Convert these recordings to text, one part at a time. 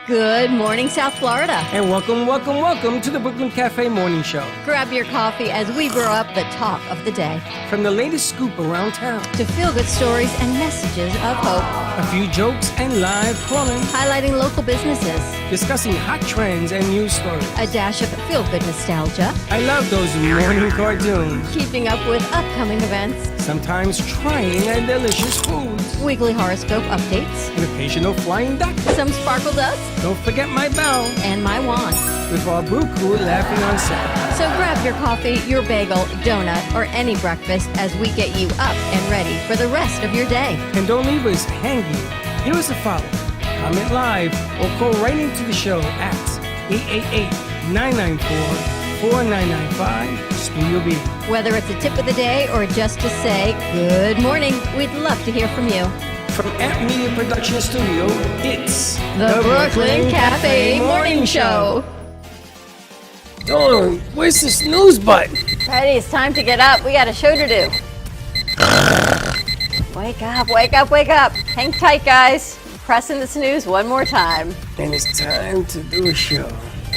Good morning, South Florida. And welcome to the Brooklyn Cafe Morning Show. Grab your coffee as we brew up the talk of the day. From the latest scoop around town to feel-good stories and messages of hope. A few jokes and live calling. Highlighting local businesses. Discussing hot trends and news stories. A dash of feel-good nostalgia. I love those morning cartoons. Keeping up with upcoming events. Sometimes trying and delicious foods. Weekly horoscope updates. An occasional flying duck. Some sparkle dust. Don't forget my bell. And my wand. With our brew crew laughing on set. So grab your coffee, your bagel, donut, or any breakfast as we get you up and ready for the rest of your day. And don't leave us hanging. Give us a follow. Comment live or call right into the show at 888-994-4995 Studio B. Whether it's a tip of the day or just to say good morning, we'd love to hear from you. From Amp Media Production Studio, it's the Brooklyn Cafe Morning Show. Dawn, where's the snooze button? Freddie, it's time to get up. We got a show to do. Wake up, wake up, wake up. Hang tight, guys. Pressing the snooze one more time. And it's time to do a show.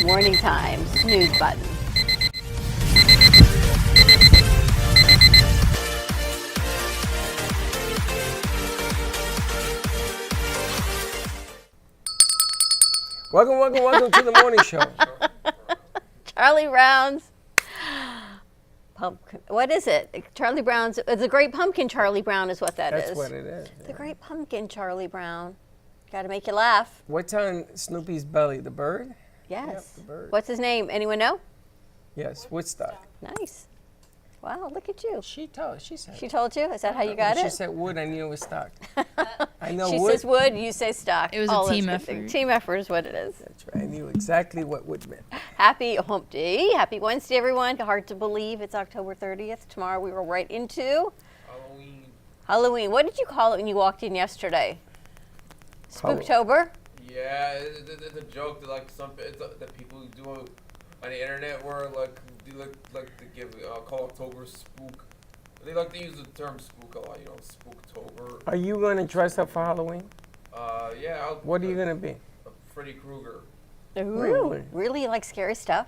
Morning time, snooze button. Welcome to the morning show. Charlie Brown's pumpkin. What is it? Charlie Brown's. The Great Pumpkin Charlie Brown is what that is. That's what it is. The Great Pumpkin Charlie Brown. Got to make you laugh. What's on Snoopy's belly? The bird? Yes. Yep, the bird. What's his name? Anyone know? Yes, Woodstock. Nice. Wow, look at you. She said. She told you? Is that how you got it? She said wood, I knew it was stock. I know she wood. says wood, you say stock. It was a team effort. Team effort is what it is. That's right. I knew exactly what wood meant. Happy hump day. Happy Wednesday, everyone. Hard to believe it's October 30th. Tomorrow we roll right into Halloween. What did you call it when you walked in yesterday? Spooktober? Yeah, it's a joke that like that people do on the internet where like do like to give call October spook. They like to use the term spook a lot, Spooktober. Are you going to dress up for Halloween? Yeah. What are you going to be? Freddy Krueger. Ooh, really? You like scary stuff?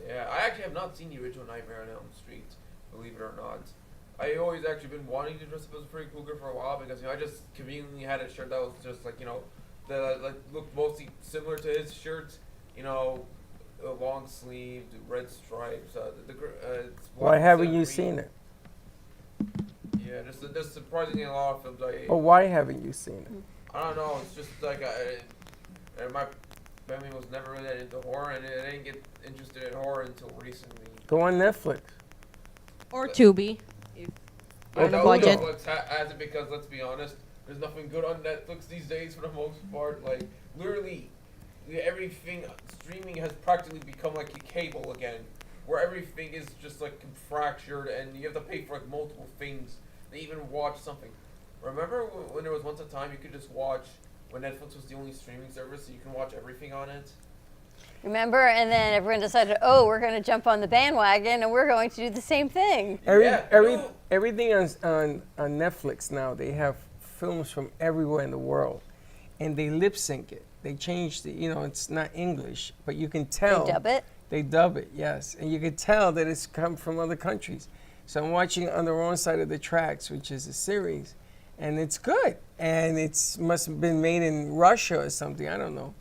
Yeah, I actually have not seen the original Nightmare on Elm Street, believe it or not. I always actually been wanting to dress up as Freddy Krueger for a while because I just conveniently had a shirt that was just like that looked mostly similar to his shirt, long sleeved, red stripes. Why haven't you seen it? Yeah, there's surprisingly a lot of films But why haven't you seen it? I don't know. It's just like my family was never really that into horror, and I didn't get interested in horror until recently. Go on Netflix. Or Tubi. On a budget. Netflix has it because, let's be honest, there's nothing good on Netflix these days for the most part. Like, literally, everything streaming has practically become like a cable again, where everything is just like fractured, and you have to pay for like multiple things to even watch something. Remember when there was once a time you could just watch, when Netflix was the only streaming service, so you can watch everything on it? Remember, and then everyone decided, we're going to jump on the bandwagon, and we're going to do the same thing. Everything on Netflix now, they have films from everywhere in the world, and they lip sync it. They changed it. It's not English, but you can tell. They dub it? They dub it, yes. And you can tell that it's come from other countries. So I'm watching On the Wrong Side of the Tracks, which is a series, and it's good. And it must have been made in Russia or something. I don't know.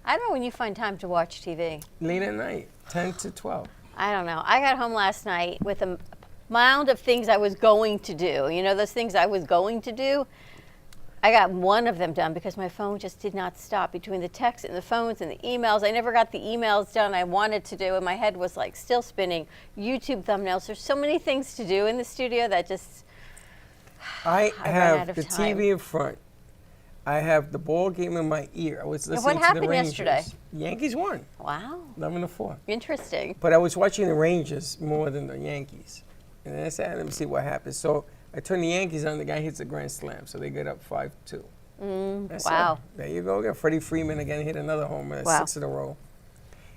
I don't know when you find time to watch TV. Late at night, 10 to 12. I don't know. I got home last night with a mound of things I was going to do. Those things I was going to do? I got one of them done because my phone just did not stop between the texts and the phones and the emails. I never got the emails done I wanted to do, and my head was like still spinning. YouTube thumbnails. There's so many things to do in the studio that just I have the TV in front. I have the ball game in my ear. I was listening to the Rangers. What happened yesterday? Yankees won. Wow. 11-4. Interesting. But I was watching the Rangers more than the Yankees. And then I said, let me see what happens. So I turn the Yankees on, the guy hits a grand slam. So they get up 5-2. Wow. There you go. Again. Freddie Freeman again hit another homer, wow. 6 in a row.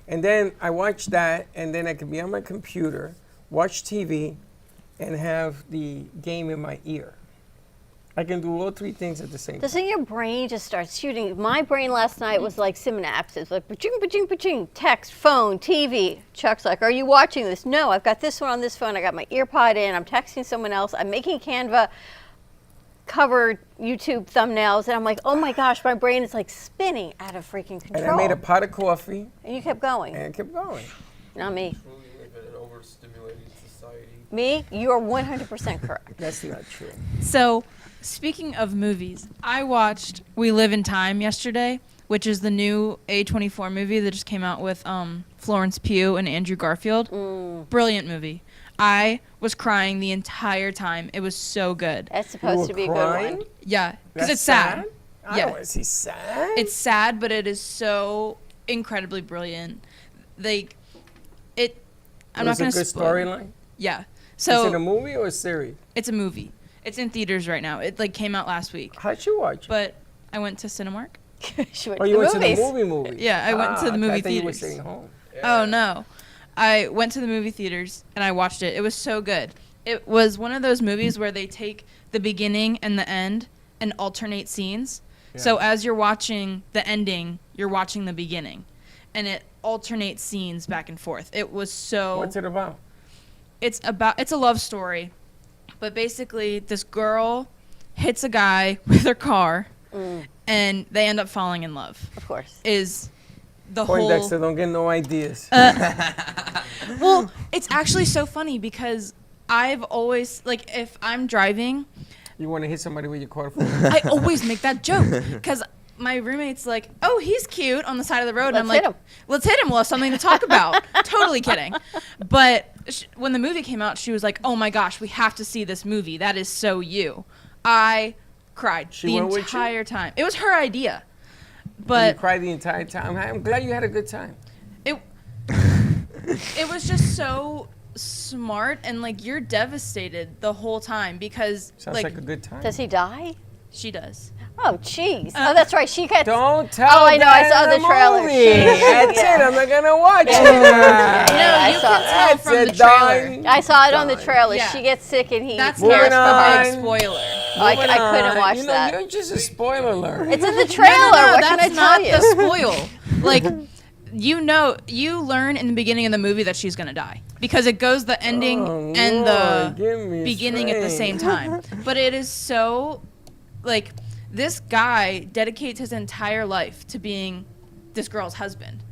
And then I watch that, and then I could be on my computer, watch TV, and have the game in my ear. I can do all three things at the same time. Doesn't your brain just start shooting? My brain last night was like synapses, like ba-ching, ba-ching, ba-ching, text, phone, TV. Chuck's like, are you watching this? No, I've got this one on this phone. I got my ear pod in. I'm texting someone else. I'm making Canva cover YouTube thumbnails. And I'm like, oh my gosh, my brain is like spinning out of freaking control. And I made a pot of coffee And you kept going. and kept going. Not me. Truly live in an overstimulated society. Me, you are 100% correct. That's not true. So, speaking of movies, I watched We Live in Time yesterday, which is the new A24 movie that just came out with Florence Pugh and Andrew Garfield. Brilliant movie. I was crying the entire time. It was so good. That's supposed to be a good one. Yeah, because That's it's sad. I Yeah. don't want to see sad. It's sad, but it is so incredibly brilliant. Like, I'm not going to It was a good storyline. Yeah. Is So it a movie or a series? it's a movie. It's in theaters right now. It came out last week. How'd you watch it? But I went to Cinemark. She went Oh, to you the went movies. to the movie? Yeah, I went to the movie I thought you were theaters. sitting home. Oh no. I went to the movie theaters and I watched it. It was so good. It was one of those movies where they take the beginning and the end and alternate scenes. Yeah. So as you're watching the ending, you're watching the beginning. And it alternates scenes back and forth. It was so What's it about? it's a love story. But basically this girl hits a guy with her car and they end up falling in love. Of course. Is the Poindexter, whole don't get no ideas. Well, it's actually so funny because I've always, like, if I'm driving, You want to hit somebody with your car? I always make that joke because my roommate's like, oh, he's cute on the side of the road. And I'm Let's like, hit him. let's hit him. We'll have something to talk about. Totally kidding. But when the movie came out, she was like, oh my gosh, we have to see this movie. That is so you. I cried She the went with you? entire time. It was her idea. You But cried the entire time. I'm glad you had a good time. it was just so smart, and like you're devastated the whole time because Sounds like a good time. Does he die? she does. Oh, jeez. Oh, that's right. She gets. Don't tell Oh, I know. I that saw in the trailer. movie. That's Yeah. it. I'm not gonna watch it. I you saw can that. tell That's from the it, trailer. darling. I saw it on the Done. trailer. Yeah. She gets sick and he That's cares not for a her. big spoiler. Oh, I couldn't watch you that. You're just a spoiler alert. It's in the trailer. No, What that's can I not tell you? the spoil. Like, you learn in the beginning of the movie that she's gonna die because it goes the ending Oh, and Lord, give the me beginning at the same time. But it is so, like, this guy dedicates his entire life to being this girl's husband,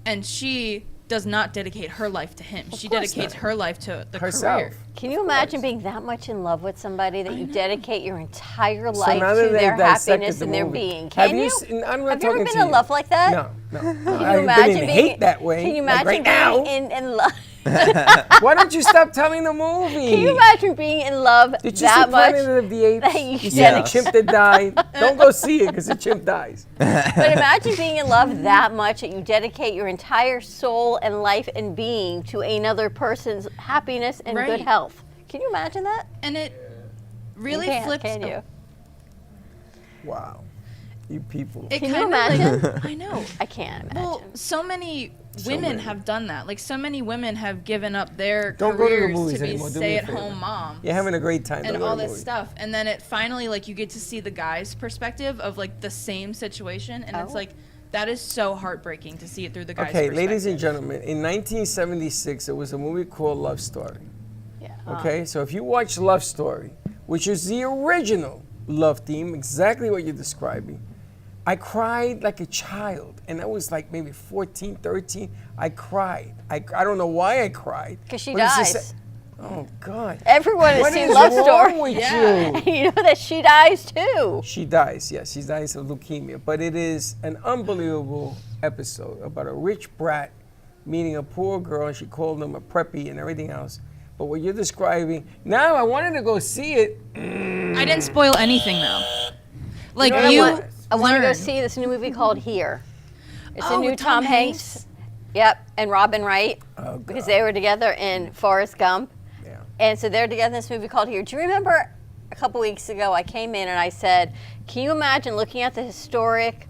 and she does not dedicate her life to him. She course dedicates not. her life to the Herself. career. Can you imagine being that much in love with somebody that you dedicate your entire So life now that to they their dissected happiness the and their movie, being? have Can you you? seen- I'm not Have you ever talking been to in you. love like that? No. Can you I've been imagine in being hate that way. Can you like imagine right now. being in love? Why don't you stop telling the movie? Can you imagine being in love Did you that see much? Planet of the Apes? that you You see Yeah. the chimp that died? Don't go see it because the chimp dies. But imagine being in love that much that you dedicate your entire soul and life and being to another person's happiness and good Right. health. Can you imagine that? And it really You can't, flips. can you? Wow. You people. It Can you kinda, imagine? Like, I know. I can't imagine. Well, so many women many. have done that. Like, so many women have given up their Don't go to the careers movies to be anymore. Do me a favor. stay-at-home moms. You're having a great time. Don't and go all to the this movies. stuff. And then it finally, like, you get to see the guy's perspective of, like, the same situation. And it's Oh. like, that is so heartbreaking to see it through the guy's Okay, perspective. ladies and gentlemen, in 1976, there was a movie called Love Story. yeah. Okay, so if you watch Love Story, which is the original love theme, exactly what you're describing, I cried like a child, and I was like maybe 14, 13. I cried. I don't know why I cried. 'Cause she but it's just dies. oh God. Everyone has What seen is Love wrong Story. with Yeah. you? You know that she dies too. She dies, yes. She dies of leukemia. But it is an unbelievable episode about a rich brat meeting a poor girl, and she called him a preppy and everything else. But what you're describing, now I wanted to go see it. I didn't spoil anything, though. Like, know what you I want to go learn. see this new movie called Here. It's a Oh, new with Tom Tom Hanks. Yep, and Robin Wright, Oh, because God. they were together in Forrest Gump. Yeah. And so they're together in this movie called Here. Do you remember a couple weeks ago I came in and I said, can you imagine looking at the historic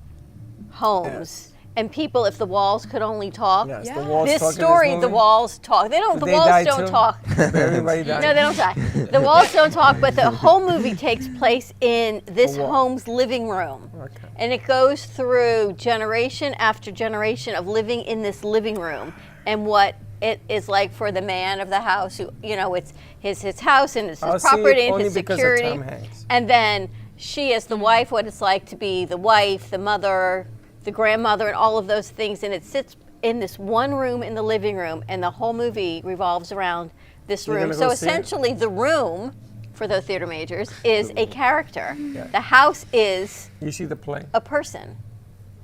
homes and people, if the walls could only talk. Yes, Yeah. the walls This talk in story, the movie. walls talk. They don't. The They walls die don't too? talk. Everybody died. No, they don't die. The walls don't talk, but the whole movie takes place in this The wall. home's living room. Okay. And it goes through generation after generation of living in this living room and what it is like for the man of the house who, it's his house and it's I'll his see it property and only his because of security. Tom Hanks. And then she as the wife, what it's like to be the wife, the mother, the grandmother, and all of those things. And it sits in this one room in the living room, and the whole movie revolves around this You're room. gonna So go see it? essentially, the room, for the theater majors, is a character. Yeah. The house is You see the play? a person,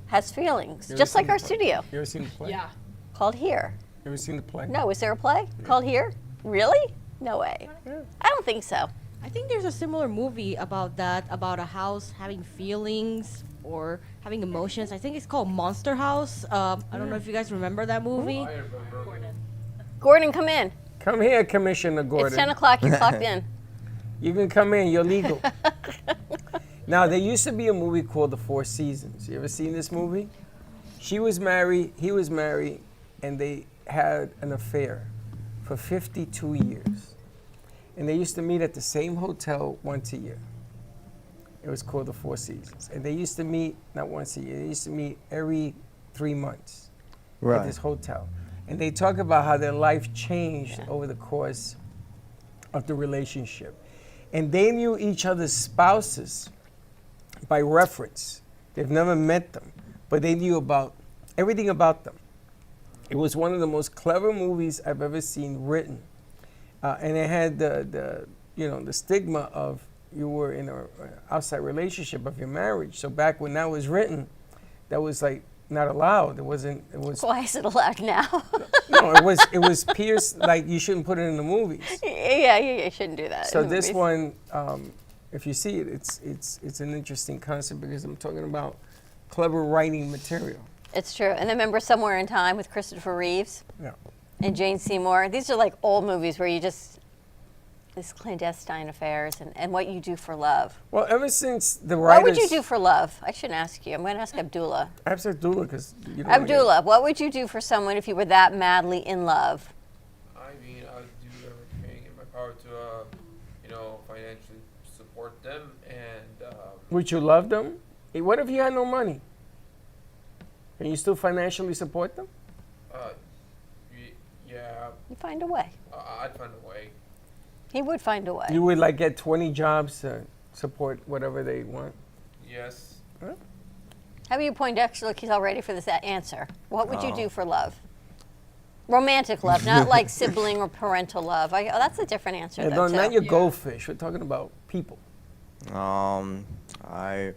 has feelings, You ever just like seen our the play? studio, You ever seen the play? Yeah. called Here. You ever seen the play? No, is there a play called Here? Really? No way. I don't think so. I think there's a similar movie about that, about a house having feelings or having emotions. I think it's called Monster House. I don't know if you guys remember that movie. I remember. Gordon, come in. Come here, Commissioner Gordon. It's 10 o'clock. You clocked in. You can come in. You're legal. Now, there used to be a movie called The Four Seasons. You ever seen this movie? She was married, he was married, and they had an affair for 52 years. And they used to meet at the same hotel once a year. It was called The Four Seasons. And they used to meet, not once a year, they used to meet every 3 months at this hotel. And they talk about how their life changed over the course of the relationship. And they knew each other's spouses by reference. They've never met them, but they knew about everything about them. It was one of the most clever movies I've ever seen written. And it had the stigma of you were in an outside relationship of your marriage. So back when that was written, that was like not allowed. It was Why is it allowed now? no, it was pierced, like you shouldn't put it in the movies. yeah, you shouldn't do that. So in the this movies. one, if you see it, it's an interesting concept because I'm talking about clever writing material. It's true. And then remember Somewhere in Time with Christopher Reeves Yeah. and Jane Seymour. These are like old movies where these clandestine affairs and what you do for love. Well, ever since the writers... What would you do for love? I shouldn't ask you. I'm going to ask Abdullah. I have to Abdullah because you don't wanna get- Abdullah, what would you do for someone if you were that madly in love? I mean, I would do everything in my power to, financially support them and. Would you love them? What if you had no money? Can you still financially support them? Yeah, You find a way. I'd find a way. He would find a way. You would like get 20 jobs to support whatever they want? Yes. How about you, Poindexter? Look, he's all ready for this answer. What would you do for love? Romantic love, not like sibling or parental love. That's a different answer, Yeah, though, too. not your goldfish. We're talking about people. I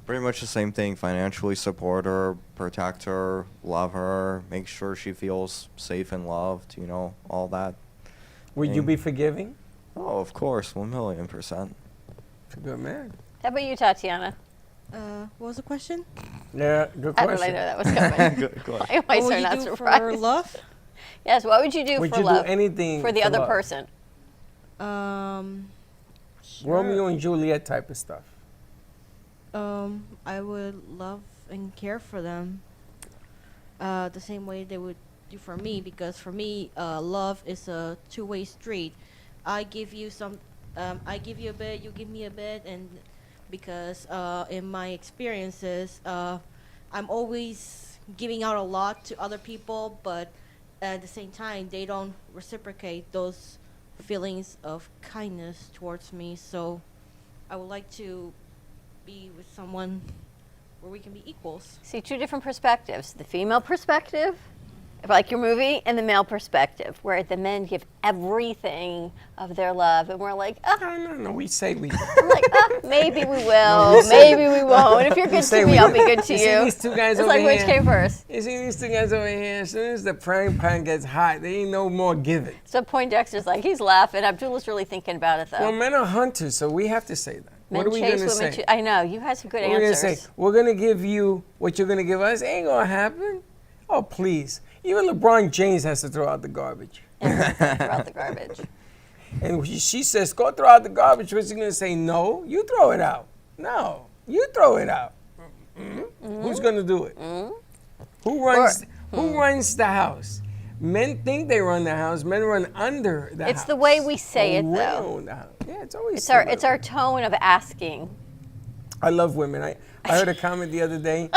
pretty much the same thing. Financially support her, protect her, love her, make sure she feels safe and loved. All that. Would you be forgiving? Oh, of course, 1,000,000%. It's a good man. How about you, Tatiana? What was the question? Yeah, good How did I know question. that was coming? Good question. Why am I What so would not you do surprised? for love? Yes, what would you do Would for you love? do anything for the for other love? person? Sure. Romeo and Juliet type of stuff. I would love and care for them the same way they would do for me, because for me, love is a two-way street. I give you a bit, you give me a bit, and because in my experiences, I'm always giving out a lot to other people, but at the same time, they don't reciprocate those feelings of kindness towards me. So I would like to be with someone where we can be equals. See, two different perspectives. The female perspective, like your movie, and the male perspective, where the men give everything of their love, and we're like, No, we say we. I'm like, maybe we will, maybe we won't. If you're good say to me, we- I'll be good to You see you. these two guys It's over like, which here? came first? You see these two guys over here? As soon as the frying pan gets hot, they ain't no more giving. So Poindexter's like, he's laughing. Abdullah's really thinking about it, though. Well, men are hunters, so we have to say that. Men what are we chase going to women. say? I know, you had some good What are we going to answers. say? We're going to give you what you're going to give us. Ain't going to happen. Oh, please. Even LeBron James has to throw out the garbage. Everyone's gonna throw out the garbage. And she says, go throw out the garbage. What's he going to say? No, you throw it out. No, you throw it out. Who's going to do it? Who runs the house? Men think they run the house. Men run under the house. It's the way we say it, though. Around the house. Yeah, it's always It's our tone of asking. I love women. I heard a comment the other day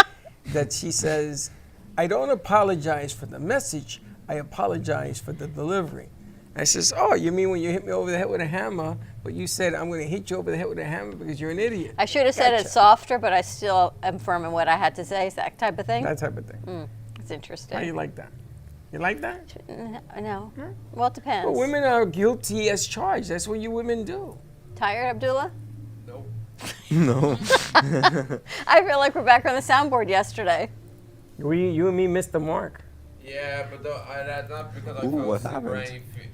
that she says, I don't apologize for the message, I apologize for the delivery. I says, oh, you mean when you hit me over the head with a hammer, but you said I'm going to hit you over the head with a hammer because you're an idiot. I should have said it Gotcha. softer, but I still am firm in what I had to say. Is that type of thing? That type of thing. It's interesting. How you like that? You like that? No. Well, it depends. Well, women are guilty as charged. That's what you women do. Tired, Abdullah? Nope. No. I feel like we're back on the soundboard yesterday. You and me missed the mark. Yeah, but that's not because I Ooh, fell what asleep or happened? anything.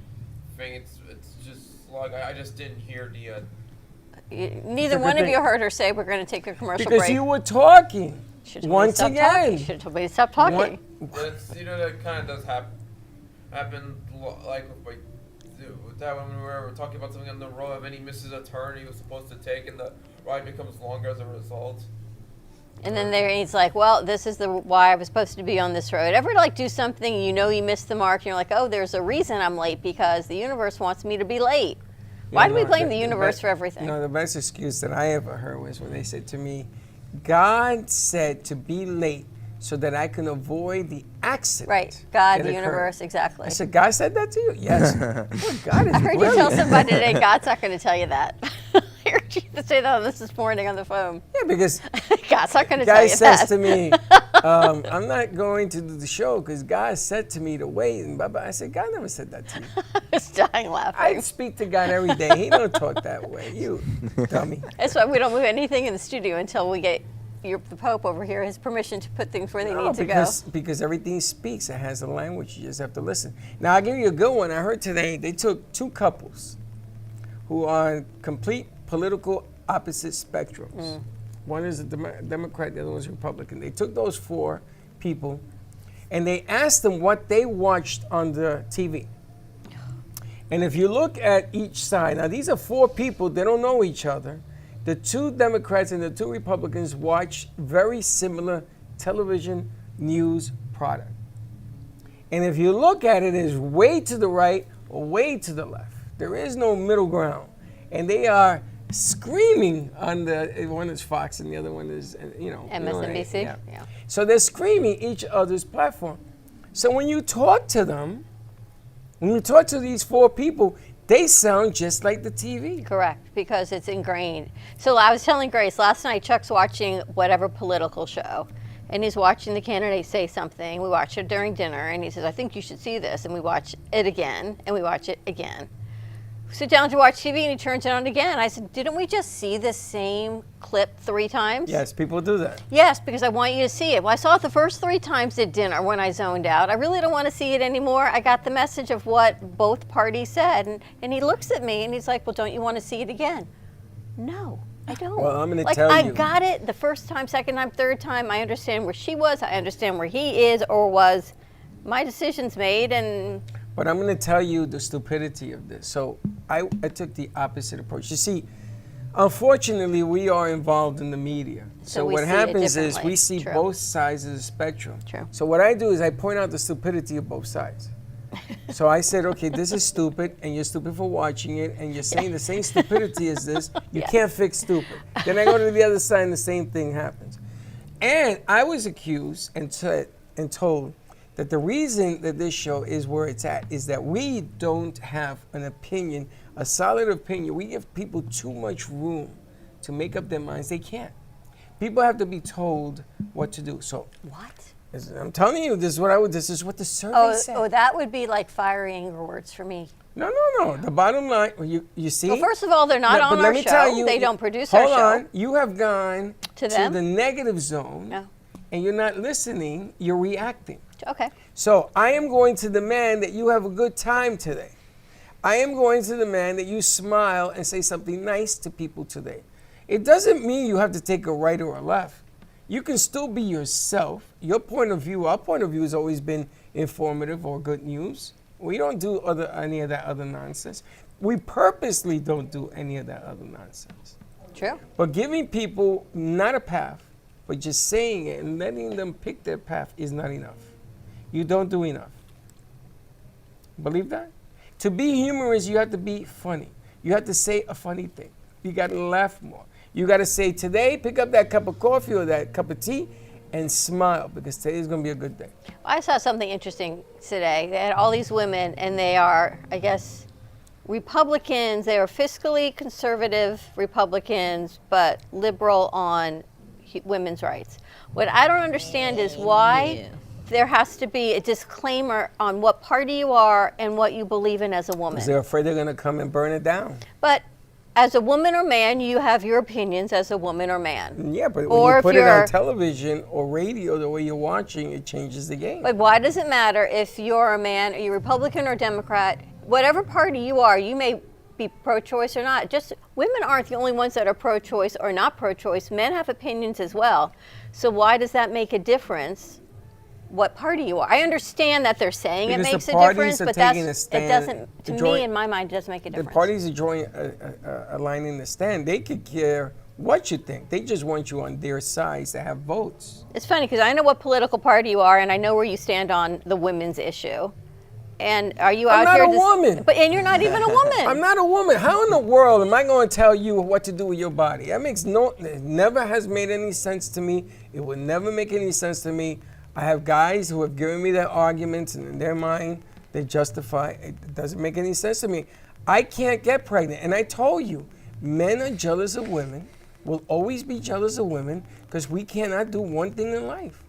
It's just like I just didn't hear the. Neither good one of thing. you heard her say we're going to take a commercial Because break. you were talking. Should've told me to Once stop again. talking. Should have told me to stop talking. But that kind of does happen like with that when we were talking about something on the road, and then he misses a turn he was supposed to take, and the ride becomes longer as a result. And then he's like, well, this is why I was supposed to be on this road. Ever like do something, you missed the mark, and you're like, oh, there's a reason I'm late because the universe wants me to be late. Why do we blame the universe for everything? No, the best excuse that I ever heard was when they said to me, God said to be late so that I can avoid the accident. Right. God, that the occurred." universe, exactly. I said, God said that to you? Yes. Well, God is I heard you brilliant. tell somebody today, God's not going to tell you that. I heard you say that on this morning on the phone. Yeah, because God's not going to tell guy you says that. to me, I'm not going to do the show because God said to me to wait. And blah, blah. I said, God never said that to you. I was dying I laughing. speak to God every day. He don't talk that way. You dummy. That's why we don't move anything in the studio until we get the Pope over here his permission to put things where they need to go. Because everything he speaks, it has a language. You just have to listen. Now, I'll give you a good one. I heard today they took two couples who are on complete political opposite spectrums. One is a Democrat, the other one is Republican. They took those four people and they asked them what they watched on the TV. And if you look at each side, now these are four people, they don't know each other. The two Democrats and the two Republicans watch very similar television news product. And if you look at it, it's way to the right or way to the left. There is no middle ground. And they are screaming on one is Fox and the other one is, MSNBC? Yeah. So they're screaming each other's platform. So when you talk to them, when you talk to these four people, they sound just like the TV. Correct, because it's ingrained. So I was telling Grace, last night Chuck's watching whatever political show, and he's watching the candidate say something. We watch it during dinner, and he says, I think you should see this, and we watch it again, and we watch it again. We sit down to watch TV, and he turns it on again. I said, didn't we just see the same clip 3 times? Yes, people do that. Yes, because I want you to see it. Well, I saw it the first 3 times at dinner when I zoned out. I really don't want to see it anymore. I got the message of what both parties said. And he looks at me and he's like, well, don't you want to see it again? No, I don't. Well, I'm going to tell you. I got it the first time, second time, third time. I understand where she was. I understand where he is or was. My decision's made and... But I'm going to tell you the stupidity of this. So I took the opposite approach. You see, unfortunately, we are involved in the media. So we what see it happens is differently. we see True. both sides of the spectrum. True. So what I do is I point out the stupidity of both sides. So I said, okay, this is stupid, and you're stupid for watching it, and you're saying the same stupidity as this. You can't fix stupid. Then I go to the other side, and the same thing happens. And I was accused and told that the reason that this show is where it's at is that we don't have an opinion, a solid opinion. We give people too much room to make up their minds. They can't. People have to be told what to do. So What? I'm telling you, this is what the survey said. Oh, that would be like fire anger words for me. No. The bottom line, you see. Well, first of all, they're not on but let our me show. tell you, They don't produce our hold show. on, you have gone To them? the negative zone, No. and you're not listening. You're reacting. Okay. So I am going to demand that you have a good time today. I am going to demand that you smile and say something nice to people today. It doesn't mean you have to take a right or a left. You can still be yourself. Your point of view, our point of view has always been informative or good news. We don't do any of that other nonsense. We purposely don't do any of that other nonsense. True. But giving people not a path, But just saying it and letting them pick their path is not enough. You don't do enough. Believe that? To be humorous, you have to be funny. You have to say a funny thing. You got to laugh more. You got to say, today, pick up that cup of coffee or that cup of tea and smile, because today's going to be a good day. I saw something interesting today. They had all these women, and they are, I guess, Republicans. They are fiscally conservative Republicans, but liberal on women's rights. What I don't understand is why there has to be a disclaimer on what party you are and what you believe in as a woman. Because they're afraid they're going to come and burn it down. But as a woman or man, you have your opinions as a woman or man. Yeah, but Or when you if put it you're- on television or radio, the way you're watching, it changes the game. But why does it matter if you're a man, are you Republican or Democrat? Whatever party you are, you may be pro-choice or not. Just women aren't the only ones that are pro-choice or not pro-choice. Men have opinions as well. So why does that make a difference? What party you are? I understand that they're saying Because it makes the a parties difference, are but taking a it stand, doesn't. To joint- me, in my mind, it doesn't make a The difference. parties are aligning the stand. They could care what you think. They just want you on their sides to have votes. It's funny because I know what political party you are, and I know where you stand on the women's issue. And are you I'm out not here? a woman. And you're not even a woman. I'm not a woman. How in the world am I going to tell you what to do with your body? That makes it never has made any sense to me. It would never make any sense to me. I have guys who have given me their arguments, and in their mind, they justify. It doesn't make any sense to me. I can't get pregnant. And I told you, men are jealous of women, will always be jealous of women, because we cannot do one thing in life,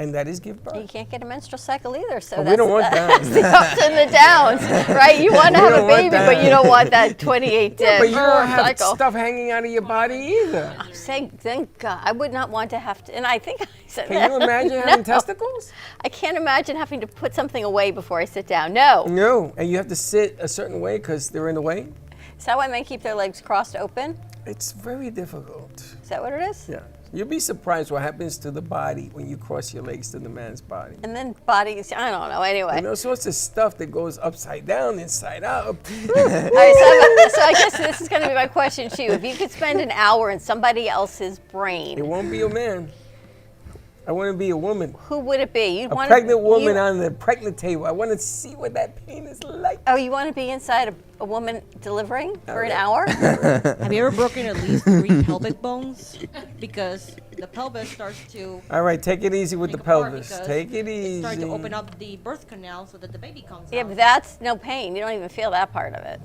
and that is give birth. You can't get a menstrual cycle either, so But we that's, don't want that's that. the ups and the downs, right? You want to We have a don't want baby, but that. you don't want that 28-day Yeah, but you don't have cycle. stuff hanging out of your body either. I'm saying, thank God, I would not want to have to, and I think I said Can that. you imagine No. having testicles? I can't imagine having to put something away before I sit down. No. No, and you have to sit a certain way because they're in the way. Is that why men keep their legs crossed open? It's very difficult. Is that what it is? Yeah. You'll be surprised what happens to the body when you cross your legs to the man's body. And then bodies, I don't know, anyway. And all sorts of stuff that goes upside down, inside out. All right, so I guess this is going to be my question to you. If you could spend an hour in somebody else's It brain, won't be a man. I want to be a woman. who would it be? You'd A want pregnant woman on the pregnant table. I want to see what that pain is like. Oh, you want to be inside a woman delivering for an yeah. hour? Have you ever broken at least 3 pelvic bones? Because the pelvis starts to All right, take it easy with the break apart pelvis. because Take it It starts easy. to open up the birth canal so that the baby comes Yeah, out. but that's no pain. You don't even feel that part of it.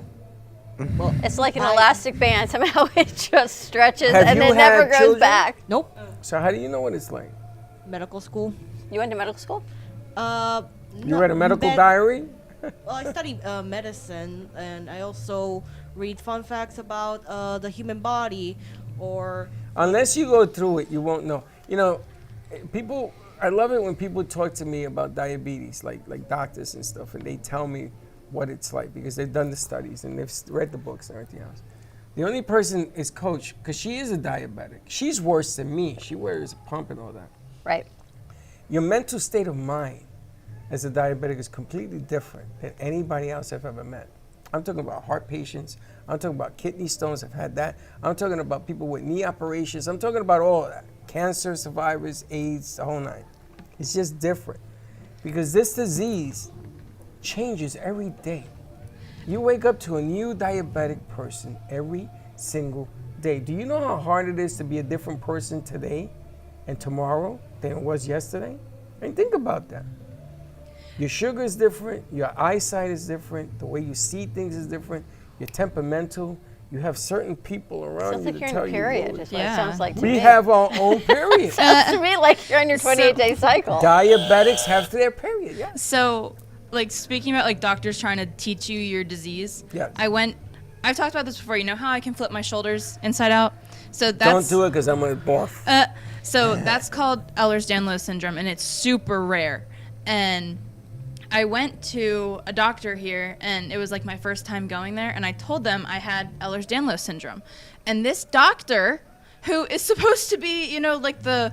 Well, It's like an I- elastic band. Somehow it just stretches Have and you it never had goes children? back. Nope. So how do you know what it's like? Medical school. You went to medical school? You read a medical diary? Well, I study medicine, and I also read fun facts about the human body, or Unless you go through it, you won't know. You know, people, I love it when people talk to me about diabetes, like doctors and stuff, and they tell me what it's like because they've done the studies and they've read the books and everything else. The only person is Coach, because she is a diabetic. She's worse than me. She wears a pump and all that. Right. Your mental state of mind as a diabetic is completely different than anybody else I've ever met. I'm talking about heart patients. I'm talking about kidney stones. I've had that. I'm talking about people with knee operations. I'm talking about all of that. Cancer survivors, AIDS, the whole nine. It's just different because this disease changes every day. You wake up to a new diabetic person every single day. Do you know how hard it is to be a different person today and tomorrow than it was yesterday? And think about that. Your sugar is different, your eyesight is different, the way you see things is different, you're temperamental, you have certain people around Sounds you like to you're tell in you. your period, what- is what it Yeah. sounds like to We me. have our own period. Sounds to me like you're on your 28-day cycle. Diabetics have their period, yes. So, like, speaking about, like, doctors trying to teach you your disease, Yes. I've talked about this before. You know how I can flip my shoulders inside out? So Don't that's... do it because I'm going to barf. So that's called Ehlers-Danlos syndrome, and it's super rare. And I went to a doctor here, and it was like my first time going there, and I told them I had Ehlers-Danlos syndrome. And this doctor, who is supposed to be, you know, like the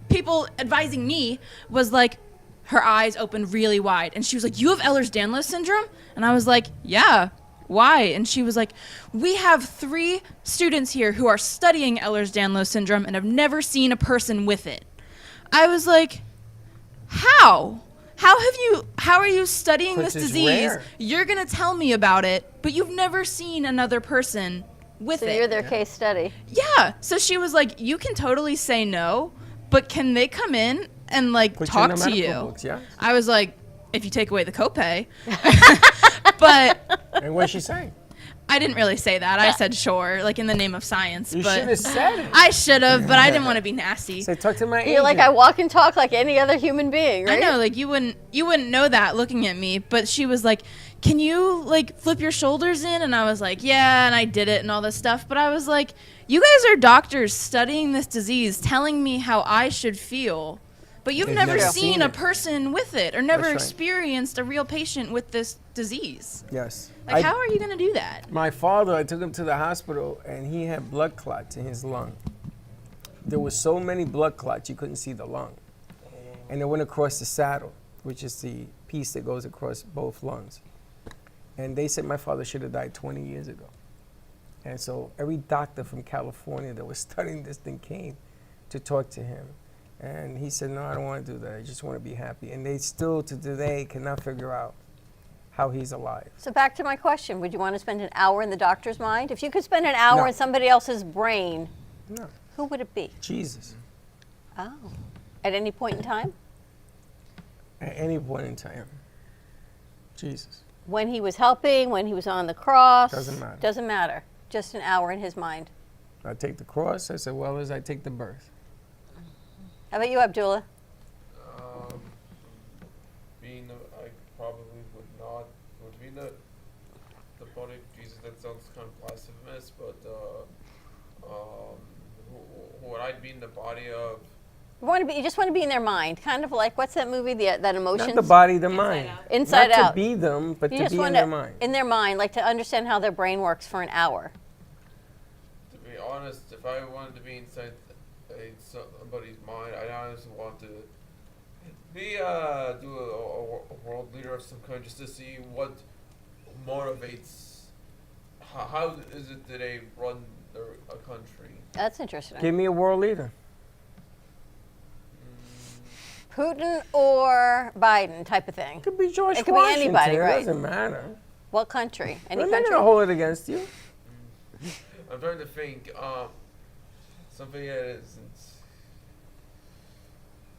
people advising me, was like, her eyes opened really wide, and she was like, "You have Ehlers-Danlos syndrome?" And I was like, "Yeah." why? And she was like, we have 3 students here who are studying Ehlers-Danlos syndrome and have never seen a person with it. I was like, how? How are you studying this 'Cause it's disease? rare. You're going to tell me about it, but you've never seen another person with So it. you're their case study. Yeah. So she was like, you can totally say no, but can they come in and like Put you in talk the to medical you? books, yeah. I was like, if you take away the copay. But And what'd she say? I didn't really say that. I said sure, like in the name of science. You but should have said it. I should have, but I didn't want to be nasty. Say, talk to my You're like, agent. I walk and talk like any other human being, right? I know, like you wouldn't know that looking at me, but she was like, "Can you like flip your shoulders in?" And I was like, "Yeah," and I did it and all this stuff. But I was like, "You guys are doctors studying this disease, telling me how I should feel, but you've They've never never seen seen a it. person with it or never That's right. experienced a real patient with this disease. Yes. Like, how are you gonna do that?" My father, I took him to the hospital, and he had blood clots in his lung. There were so many blood clots, you couldn't see the lung. And they went across the saddle, which is the piece that goes across both lungs. And they said my father should have died 20 years ago. And so every doctor from California that was studying this thing came to talk to him. And he said, no, I don't want to do that. I just want to be happy. And they still, to today, cannot figure out how he's alive. So back to my question, would you want to spend an hour in the doctor's mind? If you could spend an hour No. in somebody else's brain, No, who would it be? Jesus. Oh. At any point in time? At any point in time. Jesus. When he was helping, when he was on the cross? Doesn't matter. Doesn't matter. Just an hour in his mind. I take the cross as well as I take the birth. How about you, Abdullah? I probably would not. Would be the body of Jesus. That sounds kind of blasphemous, but would I be in the body of? You just want to be in their mind, kind of like, what's that movie, that Emotions? Not the body, the mind. Inside Not Out. to be them, but You to just be want in to, their mind. in their mind, like to understand how their brain works for an hour. To be honest, if I wanted to be inside somebody's mind, I honestly want to be do a world leader of some kind, just to see what motivates. How is it that they run a country? That's interesting. Give me a world leader. Putin or Biden type of thing. It could be George It could be Washington. anybody, It right? doesn't matter. What country? Any I'm not country? going to hold it against you. I'm trying to think. Something that isn't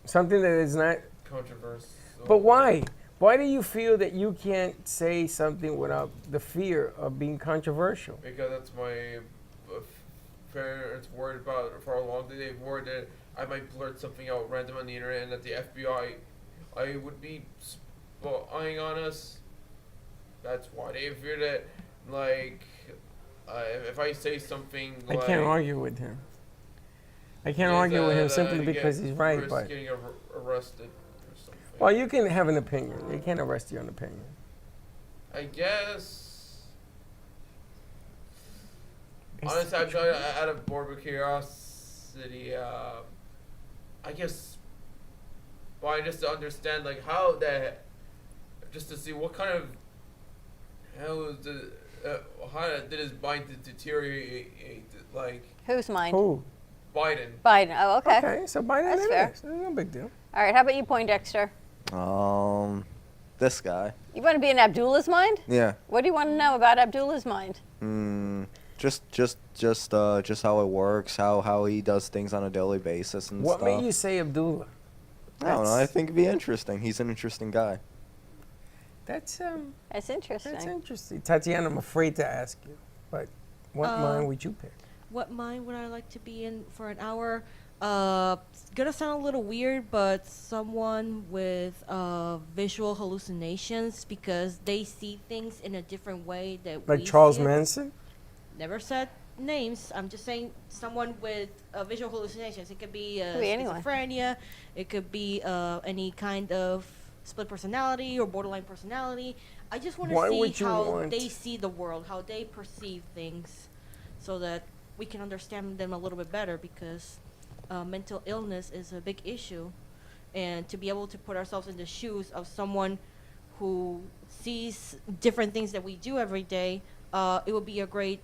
Something that is not. controversial. But why? Why do you feel that you can't say something without the fear of being controversial? Because that's my parents worried about for a long time. They've worried that I might blurt something out random on the internet and that the FBI I would be spying on us. That's why they fear that, like, if I say something I like... can't argue with him. I can't argue with him simply you because get he's right. risk But getting arrested or something. well, you can have an opinion. They can't arrest you on opinion. I guess... It's Honestly, I'm the trying out of morbid curiosity. I guess, why just to understand like how that, just to see what kind of, how did his mind deteriorate? Like Whose mind? Who? Biden. Biden. Oh, okay. Okay, so Biden That's it fair. is. No big deal. All right. How about you, Poindexter? This guy. You want to be in Abdullah's mind? Yeah. What do you want to know about Abdullah's mind? Just how it works, how he does things on a daily basis and What stuff. made you say Abdullah? I don't know. I think it'd be interesting. He's an interesting guy. That's interesting. That's interesting. Tatiana, I'm afraid to ask you, but what mind would you pick? What mind would I like to be in for an hour? It's gonna sound a little weird, but someone with visual hallucinations because they see things in a different way that Like we Charles see it. Manson? Never said names. I'm just saying someone with visual hallucinations. It could be Could be anyone. schizophrenia. It could be any kind of split personality or borderline personality. I just want Why to see would you how want- they see the world, how they perceive things, so that we can understand them a little bit better because mental illness is a big issue. And to be able to put ourselves in the shoes of someone who sees different things that we do every day, it would be a great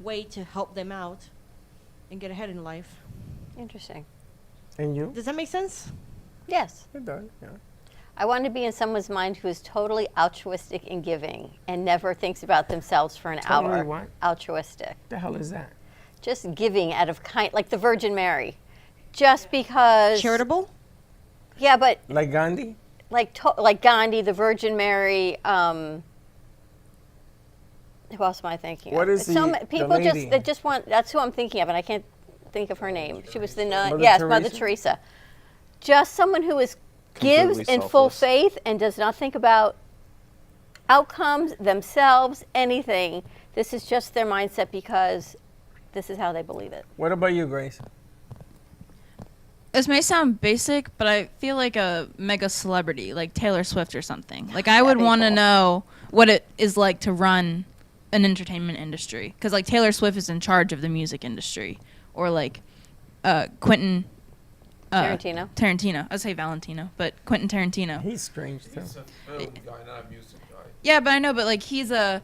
way to help them out and get ahead in life. Interesting. And you? Does that make sense? Yes. It does, yeah. I want to be in someone's mind who is totally altruistic and giving and never thinks about themselves for an Totally hour. what? Altruistic. The hell is that? Just giving out of kind, like the Virgin Mary. Just because. Charitable? Yeah, but Like Gandhi? like Gandhi, the Virgin Mary. Who else am I thinking What of? is the People lady? that just want. That's who I'm thinking of, and I can't think of her name. She was the nun. Mother Yes, Teresa? Mother Teresa. Just someone who gives Completely in full selfless. faith and does not think about outcomes, themselves, anything. This is just their mindset because this is how they believe it. What about you, Grace? This may sound basic, but I feel like a mega celebrity, like Taylor Swift or something. Like, I would That'd be want to cool. know what it is like to run an entertainment industry. Because, like, Taylor Swift is in charge of the music industry. Or, like, Quentin... Tarantino. Tarantino. I'd say Valentino, but Quentin Tarantino. He's strange, too. He's a film guy, not a music guy. Yeah, but I know, but, like, he's a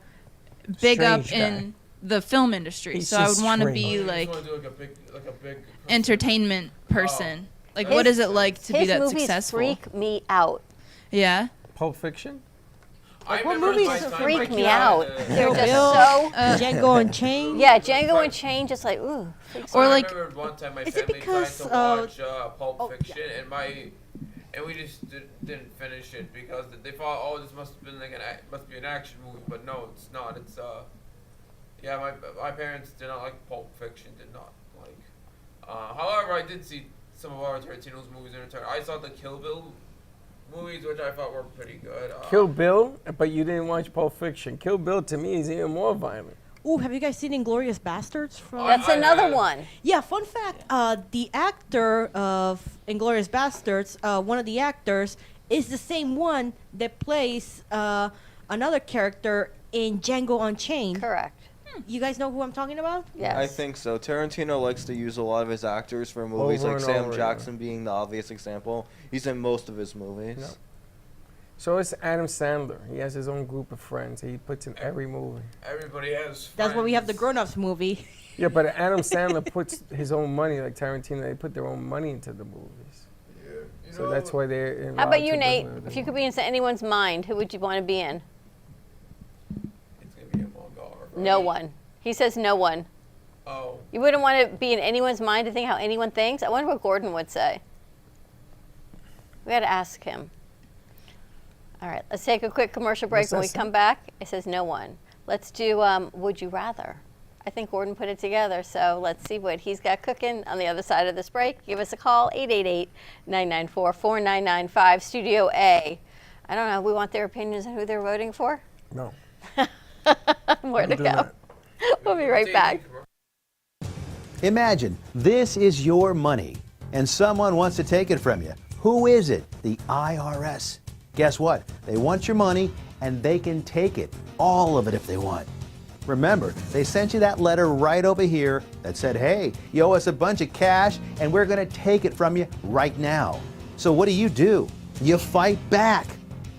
big up Strange guy. in the film industry. He's So I would just want to strange. be, You just like, wanna do like a big entertainment person. Like, His- what is it like to be His that movies successful? freak me out. Yeah. Pulp Fiction? I what remember movies my time freak with me that, out. They're just so. Django Unchained? Yeah, Django Unchained, just like ooh. freaks Or me out. like- I remember one time my Is it family because, tried to watch Pulp oh, Fiction, and we just didn't finish it because they thought, oh, this must have been like must be an action movie, but no, it's not. It's yeah, my parents did not like Pulp Fiction, did not like. However, I did see some of our Tarantino's movies in return. I saw the Kill Bill movies, which I thought were pretty good. Kill Bill, but you didn't watch Pulp Fiction. Kill Bill, to me, is even more violent. Ooh, have you guys seen Inglourious Bastards? From That's I another have- one. Yeah, fun fact. The actor of Inglourious Bastards, one of the actors, is the same one that plays another character in Django Unchained. Correct. You guys know who I'm talking about? Yes. I think so. Tarantino likes to use a lot of his actors for movies, Over like and Sam over, Jackson being the obvious example. He's in most of his movies. No. So it's Adam Sandler. He has his own group of friends he puts in every movie. Everybody has. That's why we have the friends. Grown Ups movie. Yeah, but Adam Sandler puts his own money, like Tarantino, they put their own money into the movies. Yeah. You So know, that's why they're How about you, allowed to Nate? do whatever If they you could want. be in anyone's mind, who would you want to be in? It's gonna be a Mongar. Right? No one. He says no one. Oh. You wouldn't want to be in anyone's mind to think how anyone thinks? I wonder what Gordon would say. We got to ask him. All right, let's take a quick commercial break. What's When that we say? come back, it says no one. Let's do Would You Rather. I think Gordon put it together, so let's see what he's got cooking on the other side of this break. Give us a call, 888-994-4995, Studio A. I don't know, we want their opinions on who they're voting for? No. Where to do go? not. We'll be right back. Imagine this is your money and someone wants to take it from you. Who is it? The IRS. Guess what? They want your money and they can take it, all of it if they want. Remember, they sent you that letter right over here that said, hey, you owe us a bunch of cash and we're going to take it from you right now. So what do? You fight back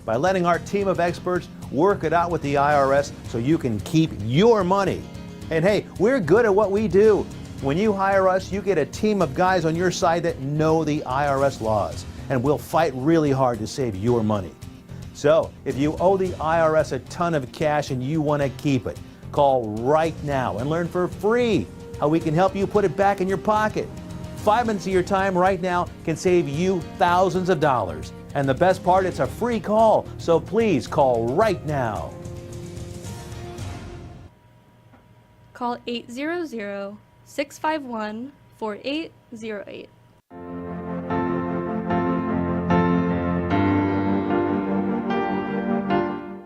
by letting our team of experts work it out with the IRS so you can keep your money. And hey, we're good at what we do. When you hire us, you get a team of guys on your side that know the IRS laws, and we'll fight really hard to save your money. So, if you owe the IRS a ton of cash and you want to keep it, call right now and learn for free how we can help you put it back in your pocket. 5 minutes of your time right now can save you thousands of dollars. And the best part, it's a free call, so please call right now. Call 800-651-4808.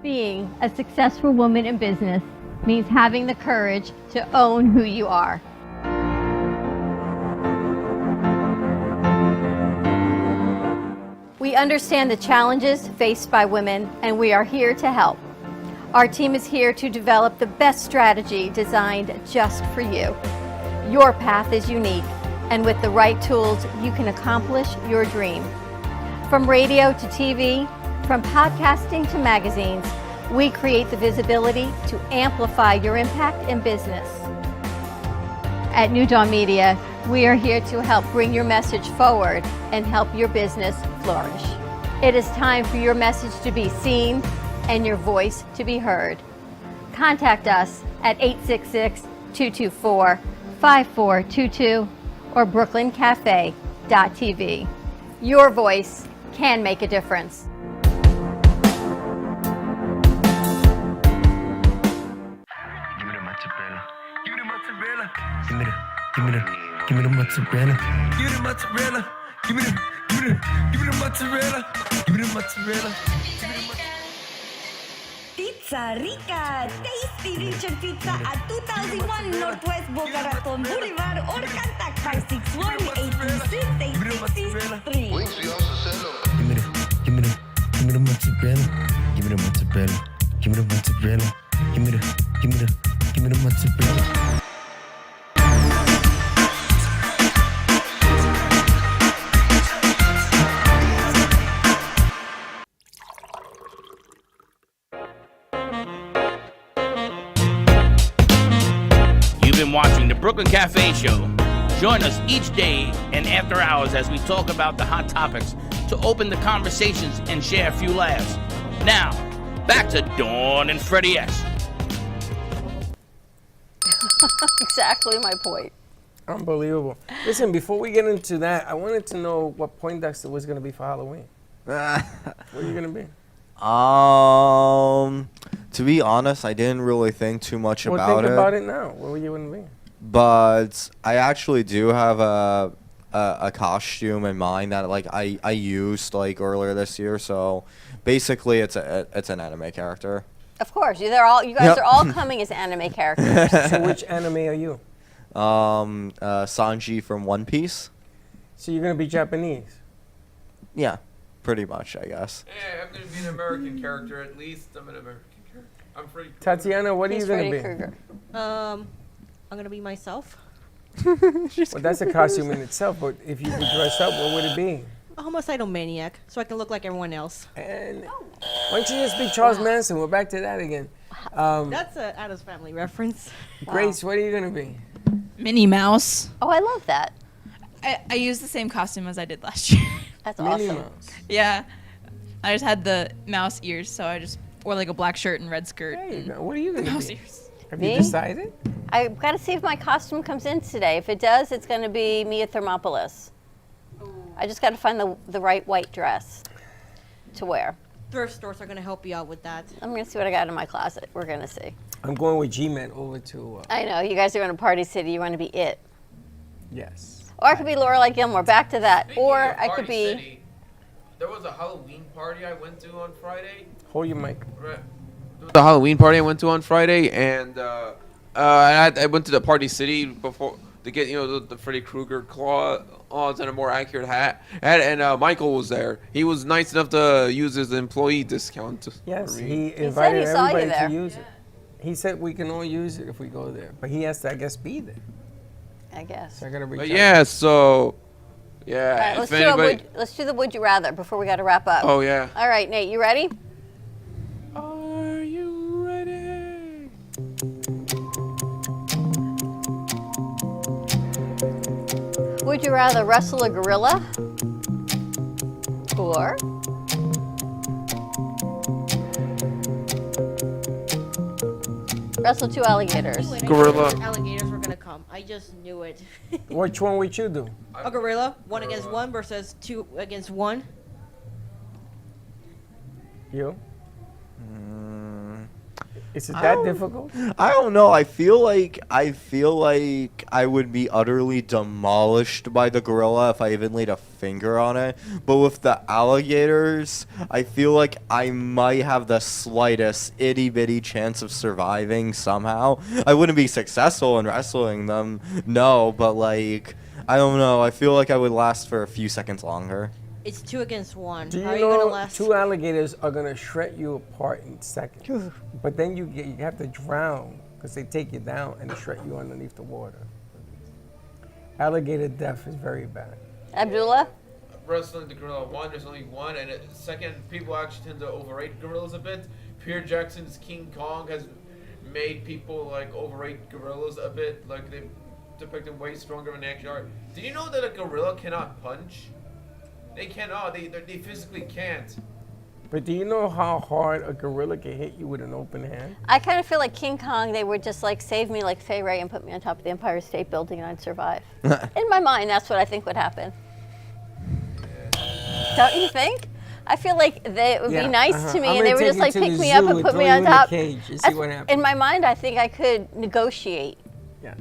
Being a successful woman in business means having the courage to own who you are. We understand the challenges faced by women, and we are here to help. Our team is here to develop the best strategy designed just for you. Your path is unique, and with the right tools, you can accomplish your dream. From radio to TV, from podcasting to magazines, We create the visibility to amplify your impact in business. At New Dawn Media, we are here to help bring your message forward and help your business flourish. It is time for your message to be seen and your voice to be heard. Contact us at 866-224-5422 or brooklyncafe.tv. Your voice can make a difference. Give me the mozzarella. Give me the mozzarella. Give me the mozzarella. Give me the mozzarella. Pizza Rica, tasty Richard Pizza at 2001 Northwest Boca Raton Boulevard or contact 561-826-8663. Give me the mozzarella. Give me the mozzarella. Give me the mozzarella. Give me the mozzarella. You've been watching the Brooklyn Cafe Show. Join us each day and after hours as we talk about the hot topics to open the conversations and share a few laughs. Now, back to Dawn and Freddie S. Exactly my point. Unbelievable. Listen, before we get into that, I wanted to know what Poindexter was going to be for Halloween. What are you going to be? To be honest, I didn't really think too much Well, about think it. about it now. What were you going to be? But I actually do have a costume in mind that like I used like earlier this year. So basically, it's an anime character. Of course, you guys are all coming as anime characters. So which anime are you? Sanji from One Piece. So you're going to be Japanese? Yeah, pretty much, I guess. Yeah, I'm going to be an American character at least. I'm an American character. I'm Freddy Krueger. Tatiana, what are you going to be? Krueger. I'm gonna be myself. Well, that's a costume in itself, but if you could dress up, what would it be? A homicidal maniac, so I can look like everyone else. And why don't you just be Charles Manson? We're back to that again. That's a Addams Family reference. Grace, what are you going to be? Minnie Mouse. Oh, I love that. I used the same costume as I did last year. That's Minnie awesome. Mouse. Yeah. I just had the mouse ears, so I just wore like a black shirt and red skirt. There you go. What are you going to Mouse be? ears. Have Me? you decided? I've got to see if my costume comes in today. If it does, it's going to be Mia Thermopolis. I just got to find the right white dress to wear. Thrift stores are gonna help you out with that. I'm going to see what I got in my closet. We're going to see. I'm going with G-Man over to, I know, you guys are going to Party City. You want to be it. yes. Or I could be Lorelai Gilmore. Back to that. Speaking Or of I could Party be... City, there was a Halloween party I went to on Friday. Hold your mic. Right. There was a Halloween party I went to on Friday, and I went to the Party City before to get the Freddy Krueger claws and a more accurate hat. And Michael was there. He was nice enough to use his employee discount. Yes, for me. he invited he saw you everybody there. to use it. He said we can all use it if we go there, but he has to, I guess, be there. I guess. So I gotta reach But out. yeah, so yeah. All right, if let's anybody, do the would you rather before we got to wrap up. oh yeah. All right, Nate, you ready? Are you ready? Would you rather wrestle a gorilla or wrestle two alligators? Gorilla. Alligators were gonna come. I just knew it. Which one would you do? A gorilla, one against one versus two against one. You? Is it that difficult? I don't know. I feel like I would be utterly demolished by the gorilla if I even laid a finger on it. But with the alligators, I feel like I might have the slightest itty bitty chance of surviving somehow. I wouldn't be successful in wrestling them, no, but like I don't know. I feel like I would last for a few seconds longer. It's two against one. Do you How are you gonna know last? two alligators are gonna shred you apart in seconds? But then you have to drown because they take you down and shred you underneath the water. Alligator death is very bad. Abdullah? wrestling the gorilla. One, there's only one, and second, people actually tend to overrate gorillas a bit. Peter Jackson's King Kong has made people like overrate gorillas a bit. Like they depict them way stronger than they actually are. Did you know that a gorilla cannot punch? They cannot. They physically can't. But do you know how hard a gorilla can hit you with an open hand? I kind of feel like King Kong, they would just like save me like Fay Ray and put me on top of the Empire State Building and I'd survive. In my mind, that's what I think would happen. Don't you think? I feel like it would be nice to me and they would just like pick me up and put me on top. In what happens. In my mind, I think I could negotiate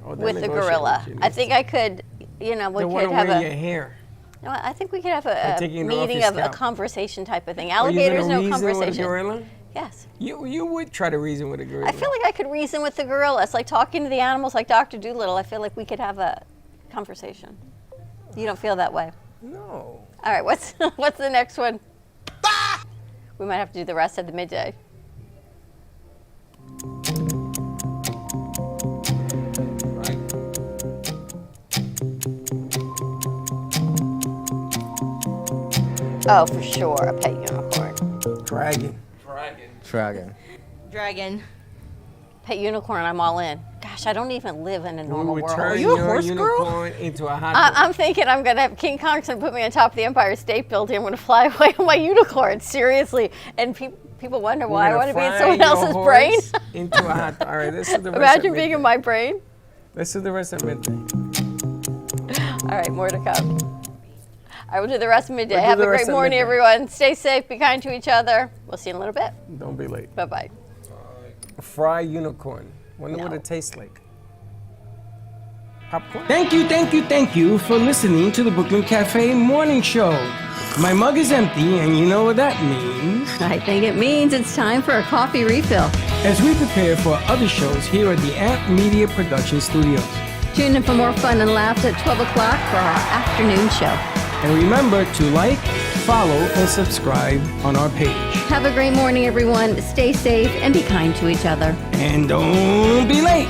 with the gorilla. I think I could, we could have your hair. No, I think we could have a meeting of a conversation type of thing. Are you Alligators, gonna no reason conversation. With a gorilla? Yes. You would try to reason with a gorilla. I feel like I could reason with the gorilla. It's like talking to the animals, like Dr. Dolittle. I feel like we could have a conversation. You don't feel that way? No. All right. What's the next one? We might have to do the rest of the midday. Oh, for sure, a pet unicorn. Dragon. Pet unicorn, I'm all in. Gosh, I don't even live in a normal world. Turn Are you a your horse unicorn girl? into a hot dog. I'm thinking I'm going to have King Kong's going to put me on top of the Empire State Building. I'm going to fly away on my unicorn, seriously. And people wonder why I want to be in someone else's brain. Into a hot dog. All right, let's do the rest Imagine being in my brain. Let's do the rest of midday. All right, more to come. I will do the rest of midday. We'll Have a great morning, everyone. Stay safe. Be kind to each other. We'll see you in a little bit. Don't be late. Bye-bye. Fried unicorn. Wonder what it tastes like. Popcorn. Thank you for listening to the Brooklyn Cafe Morning Show. My mug is empty, and you know what that means. I think it means it's time for a coffee refill. As we prepare for other shows here at the Amp Media Production Studios. Tune in for more fun and laughs at 12 o'clock for our afternoon show. And remember to like, follow, and subscribe on our page. Have a great morning, everyone. Stay safe and be kind to each other. And don't be late.